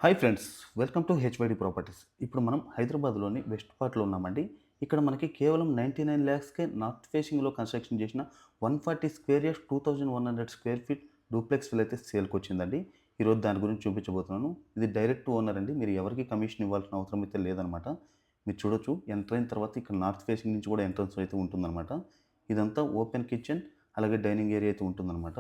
Hi friends, welcome to HYD properties. ఇప్పుడు మనం హైదరాబాద్లోని వెస్ట్ పార్ట్లో ఉన్నామండి. ఇక్కడ మనకి కేవలం 99 ల్యాక్స్కే నార్త్ ఫేసింగ్లో కన్స్ట్రక్షన్ చేసిన 140 square yards 2100 square feet duplex will అయితే సేల్కి వచ్చిందండి. ఈరోజు దాని గురించి చూపించబోతున్నాను. ఇది డైరెక్ట్ ఓనర్ అండి. మీరు ఎవరికి కమిషన్ ఇవ్వాల్సిన అవసరం అయితే లేదనమాట. మీరు చూడొచ్చు, ఎంటర్ అయిన తర్వాత ఇక్కడ నార్త్ ఫేసింగ్ నుంచి కూడా ఎంట్రన్స్ అయితే ఉంటుందన్నమాట. ఇదంతా ఓపెన్ కిచెన్, అలాగే డైనింగ్ ఏరియా అయితే ఉంటుందన్నమాట.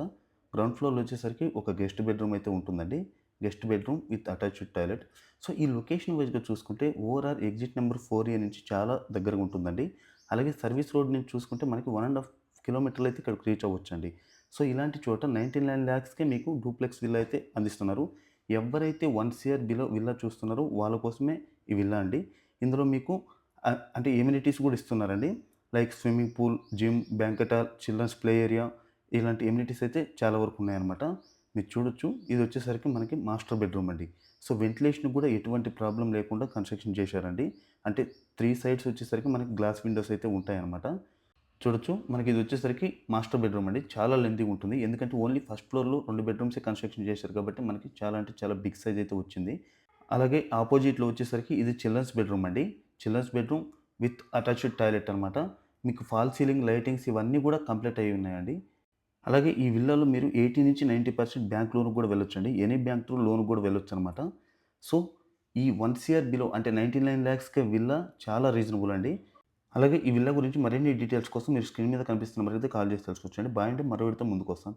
గ్రౌండ్ ఫ్లోర్లో వచ్చేసరికి ఒక గెస్ట్ బెడ్రూమ్ అయితే ఉంటుందండి. Guest bedroom with attached toilet. So ఈ లొకేషన్ వైజ్గా చూసుకుంటే ఓఆర్ఆర్ ఎగ్జిట్ నెంబర్ 4A నుంచి చాలా దగ్గరగా ఉంటుందండి. అలాగే సర్వీస్ రోడ్ నుంచి చూసుకుంటే మనకి 1.5 కిలోమీటర్లు అయితే ఇక్కడికి రీచ్ అవ్వచ్చండి. సో ఇలాంటి చోట 99 ల్యాక్స్కే మీకు డూప్లెక్స్ విల్లా అయితే అందిస్తున్నారు. ఎవరైతే 1 సిఆర్ బిలో విల్లా చూస్తున్నారో వాళ్ళ కోసమే ఈ విల్లా అండి. ఇందులో మీకు అంటే ఎమ్యూనిటీస్ కూడా ఇస్తున్నారండి. Like swimming pool, gym, banquet hall, children's play area, ఇలాంటి ఎమ్యూనిటీస్ అయితే చాలా వరకు ఉన్నాయన్నమాట. మీరు చూడొచ్చు, ఇది వచ్చేసరికి మనకి మాస్టర్ బెడ్రూమ్ అండి. సో వెంటిలేషన్ కూడా ఎటువంటి ప్రాబ్లం లేకుండా కన్స్ట్రక్షన్ చేశారండి. అంటే 3 సైడ్స్ వచ్చేసరికి మనకి గ్లాస్ విండోస్ అయితే ఉంటాయన్నమాట. చూడొచ్చు, మనకి ఇది వచ్చేసరికి మాస్టర్ బెడ్రూమ్ అండి. చాలా లెంతీగా ఉంటుంది. ఎందుకంటే ఓన్లీ ఫస్ట్ ఫ్లోర్‌లో 2 బెడ్రూమ్సే కన్స్ట్రక్షన్ చేశారు కాబట్టి మనకి చాలా అంటే చాలా బిగ్ సైజ్ అయితే వచ్చింది. అలాగే ఆపోజిట్‌లో వచ్చేసరికి ఇది చిల్డ్రన్స్ బెడ్రూమ్ అండి. Children's bedroom with attached toilet అనమాట. మీకు ఫాల్ సీలింగ్, లైటింగ్స్ ఇవన్నీ కూడా కంప్లీట్ అయ్యి ఉన్నాయండి. అలాగే ఈ విల్లాలో మీరు 80-90% బ్యాంక్ లోన్‌కి కూడా వెళ్ళొచ్చండి. ఎనీ బ్యాంక్ త్రూ లోన్‌కి కూడా వెళ్ళొచ్చనమాట. సో, ఈ 1 సీఆర్ బిలో అంటే 99 లాక్స్‌కే విల్లా చాలా రీజనబుల్ అండి. అలాగే ఈ విల్లా గురించి మరిన్ని డీటెయిల్స్ కోసం మీరు స్క్రీన్ మీద కనిపిస్తున్న నెంబర్‌కైతే కాల్ చేసి తెలుసుకోవచ్చండి. బాయ్ అండి. మరో వీడియోతో ముందుకొస్తాను.